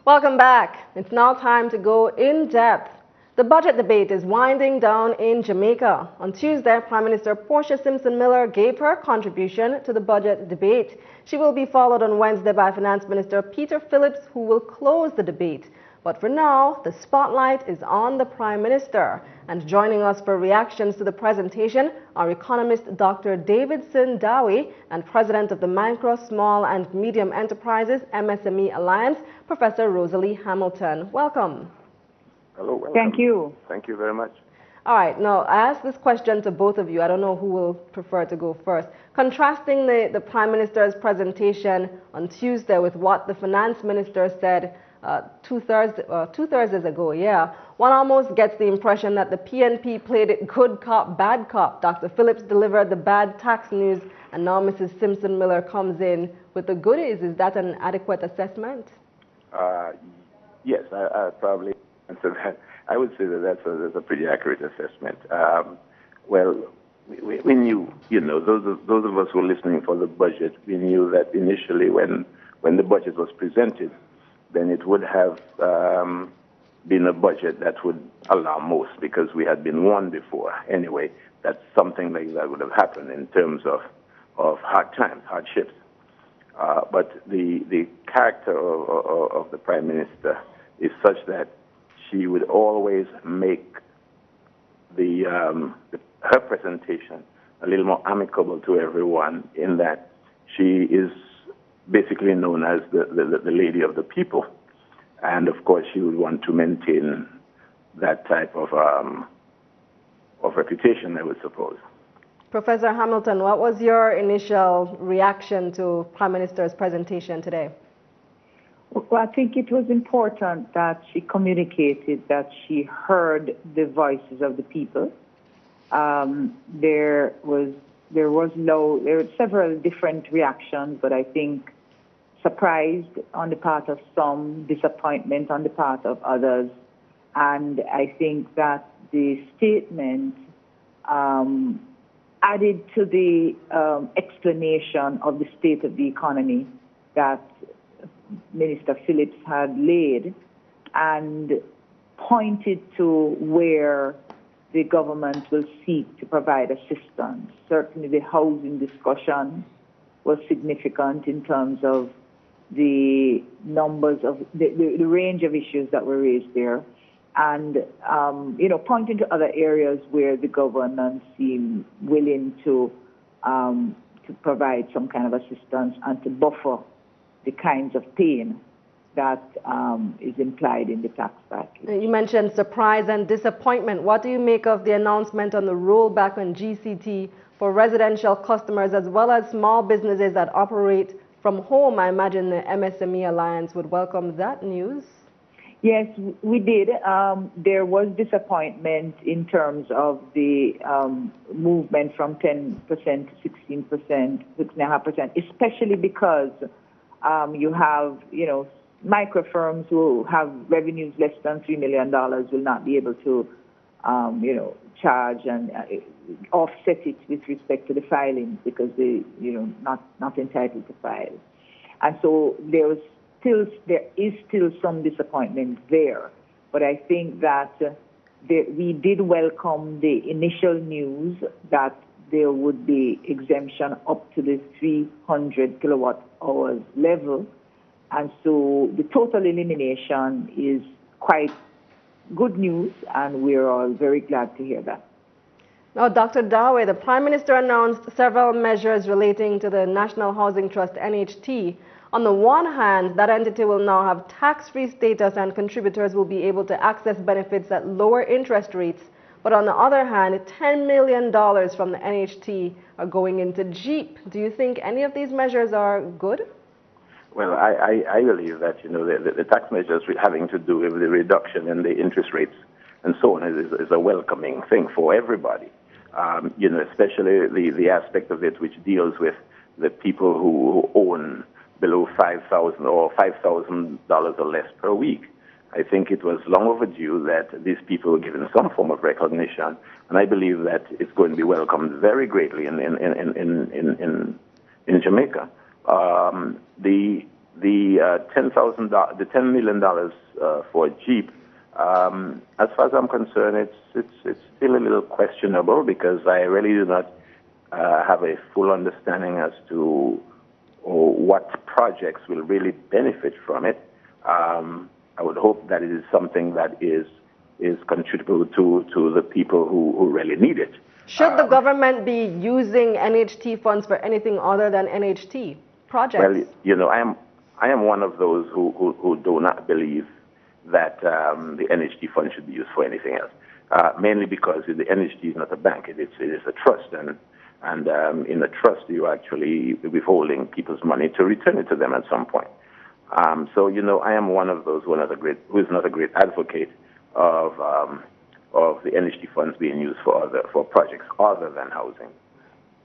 Welcome back. It's now time to go in depth. The budget debate is winding down in Jamaica. On Tuesday, Prime Minister Portia Simpson Miller gave her contribution to the budget debate. She will be followed on Wednesday by Finance Minister Peter Phillips, who will close the debate. But for now, the spotlight is on the Prime Minister. And joining us for reactions to the presentation are economist Dr. Davidson Daway and President of the Micro, Small and Medium Enterprises MSME Alliance, Professor Rosalea Hamilton. Welcome. Hello, welcome. Thank you. Thank you very much. All right, now I asked this question to both of you. I don't know who will prefer to go first. Contrasting the Prime Minister's presentation on Tuesday with what the Finance Minister said two Thursdays ago, one almost gets the impression that the PNP played it good cop, bad cop. Dr. Phillips delivered the bad tax news, and now Mrs. Simpson Miller comes in with the goodies. Is that an adequate assessment? Yes, I probably answer that. I would say that that's a pretty accurate assessment. Well, we knew, those of us who were listening for the budget, we knew that initially when the budget was presented, then it would have been a budget that would allow most, because we had been warned before anyway that something like that would have happened in terms of hard times, hardships. But the character of the Prime Minister is such that she would always make her presentation a little more amicable to everyone, in that she is basically known as the lady of the people. And of course, she would want to maintain that type of reputation, I would suppose. Professor Hamilton, what was your initial reaction to Prime Minister's presentation today? Well, I think it was important that she communicated that she heard the voices of the people. There were several different reactions, but I think surprised on the part of some, disappointment on the part of others. And I think that the statement added to the explanation of the state of the economy that Minister Phillips had laid, and pointed to where the government will seek to provide assistance. Certainly the housing discussion was significant in terms of the numbers of the range of issues that were raised there, and pointing to other areas where the government seemed willing to provide some kind of assistance and to buffer the kinds of pain that is implied in the tax package. You mentioned surprise and disappointment. What do you make of the announcement on the rollback on GCT for residential customers as well as small businesses that operate from home? I imagine the MSME Alliance would welcome that news. Yes, we did. There was disappointment in terms of the movement from 10% to 16%, 6.5%, especially because you have, micro firms who have revenues less than $3 million will not be able to, charge and offset it with respect to the filings, because they, not entitled to file. And so there is still some disappointment there. But I think that we did welcome the initial news that there would be exemption up to the 300 kilowatt hours level. And so the total elimination is quite good news, and we're all very glad to hear that. Now, Dr. Daway, the Prime Minister announced several measures relating to the National Housing Trust, NHT. On the one hand, that entity will now have tax-free status and contributors will be able to access benefits at lower interest rates. But on the other hand, $10 million from the NHT are going into Jeep. Do you think any of these measures are good? Well, I believe that, the tax measures having to do with the reduction in the interest rates and so on is a welcoming thing for everybody. Especially the aspect of it which deals with the people who own below $5,000 or $5,000 or less per week. I think it was long overdue that these people were given some form of recognition, and I believe that it's going to be welcomed very greatly in Jamaica. The the $10 million for Jeep, as far as I'm concerned, it's still a little questionable because I really do not have a full understanding as to what projects will really benefit from it. I would hope that it is something that is contributable to the people who really need it. Should the government be using NHT funds for anything other than NHT projects? Well, you know, I am one of those who do not believe that the NHT fund should be used for anything else. Mainly because the NHT is not a bank; it is a trust, and in a trust you are actually withholding people's money to return it to them at some point. So you know, I am one of those who is not a great advocate of the NHT funds being used for projects other than housing.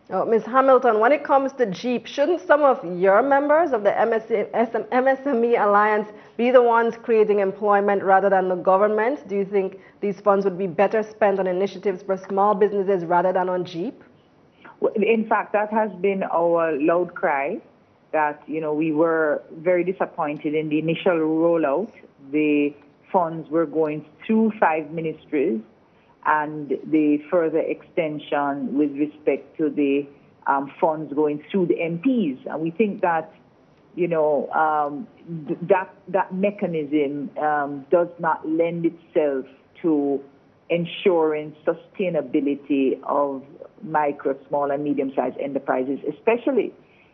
Oh, Ms. Hamilton, when it comes to Jeep, shouldn't some of your members of the MSME Alliance be the ones creating employment rather than the government? Do you think these funds would be better spent on initiatives for small businesses rather than on Jeep? In fact, that has been our loud cry, that, you know, we were very disappointed in the initial rollout. The funds were going through 5 ministries, and the further extension with respect to the funds going through the MPs. And we think that, you know, that mechanism does not lend itself to ensuring sustainability of micro, small, and medium-sized enterprises, especially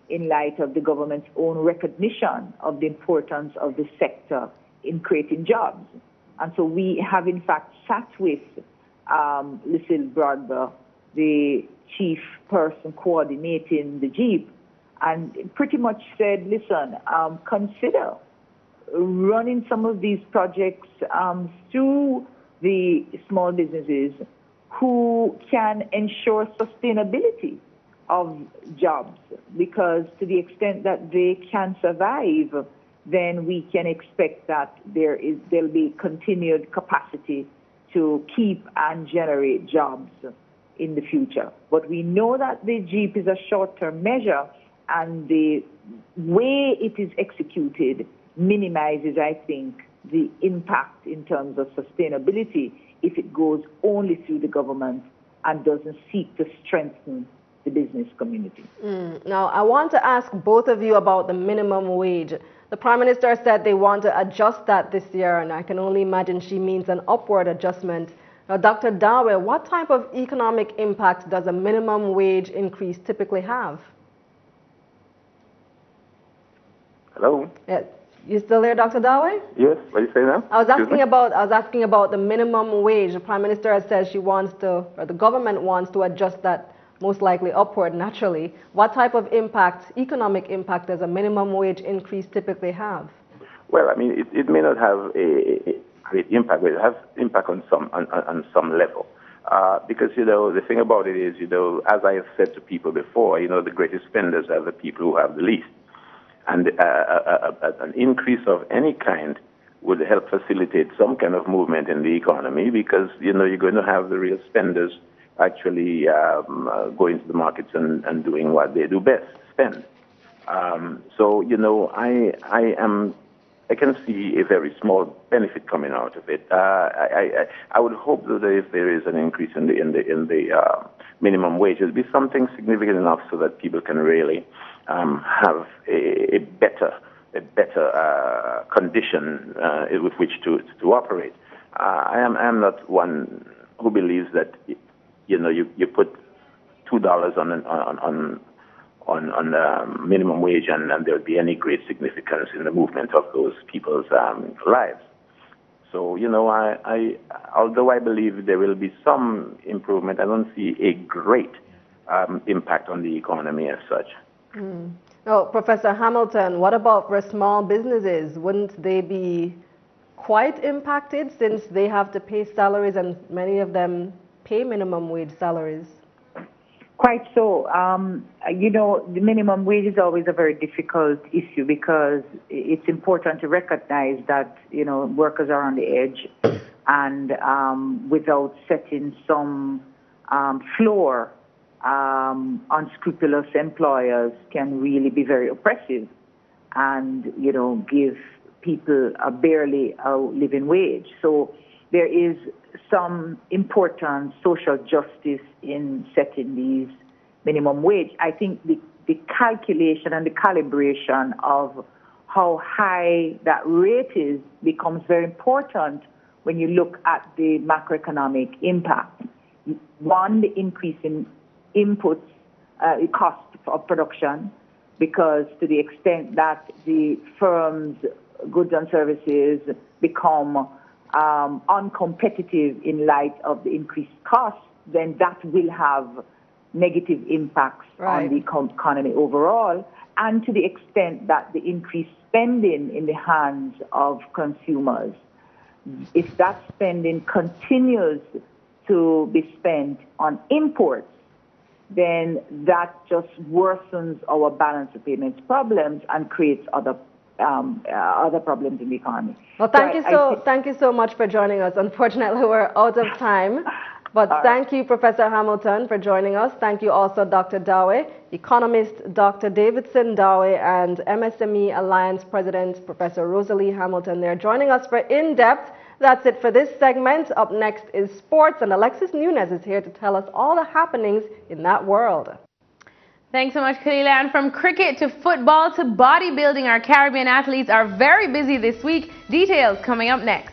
in light of the government's own recognition of the importance of the sector in creating jobs. And so we have, in fact, sat with Lucille Brodber, the chief person coordinating the Jeep, and pretty much said, listen, consider running some of these projects through the small businesses who can ensure sustainability of jobs, because to the extent that they can survive, then we can expect that there'll be continued capacity to keep and generate jobs in the future. But we know that the Jeep is a short-term measure, and the way it is executed minimizes, I think, the impact in terms of sustainability if it goes only through the government and doesn't seek to strengthen the business community. Now, I want to ask both of you about the minimum wage. The Prime Minister said they want to adjust that this year, and I can only imagine she means an upward adjustment. Now, Dr. Daway, what type of economic impact does a minimum wage increase typically have? Hello? Yes. You still there, Dr. Daway? Yes, what do you say now? I was asking about the minimum wage. The Prime Minister has said the government wants to adjust that most likely upward naturally. What type of economic impact does a minimum wage increase typically have? Well, I mean, it may not have a great impact, but it has impact on some level. Because, you know, the thing about it is, you know, as I have said to people before, you know, the greatest spenders are the people who have the least. And an increase of any kind would help facilitate some kind of movement in the economy, because, you know, you're going to have the real spenders actually going to the markets and doing what they do best, spend. So, you know, I can see a very small benefit coming out of it. I would hope that if there is an increase in the minimum wage, it'll be something significant enough so that people can really have a better condition with which to operate. I am not one who believes that, you know, you put $2 on minimum wage and there would be any great significance in the movement of those people's lives. So, you know, although I believe there will be some improvement, I don't see a great impact on the economy as such. Now, Professor Hamilton, what about for small businesses? Wouldn't they be quite impacted since they have to pay salaries and many of them pay minimum wage salaries? Quite so. You know, the minimum wage is always a very difficult issue because it's important to recognize that, you know, workers are on the edge, and without setting some floor, unscrupulous employers can really be very oppressive. and, you know, give people barely a living wage. So there is some important social justice in setting these minimum wage. I think the calculation and the calibration of how high that rate is becomes very important when you look at the macroeconomic impact. One, the increase in inputs, cost of production, because to the extent that the firms' goods and services become uncompetitive in light of the increased costs, then that will have negative impacts on the economy overall, and to the extent that the increased spending in the hands of consumers, if that spending continues to be spent on imports, then that just worsens our balance of payments problems and creates other problems in the economy. Well, thank you so much for joining us. Unfortunately, we're out of time. But thank you, Professor Hamilton, for joining us. Thank you also, Dr. Daway, economist Dr. Davidson Daway, and MSME Alliance President, Professor Rosalea Hamilton. They're joining us for In-Depth. That's it for this segment. Up next is sports, and Alexis Nunez is here to tell us all the happenings in that world. Thanks so much, Kalila. And from cricket to football to bodybuilding, our Caribbean athletes are very busy this week. Details coming up next.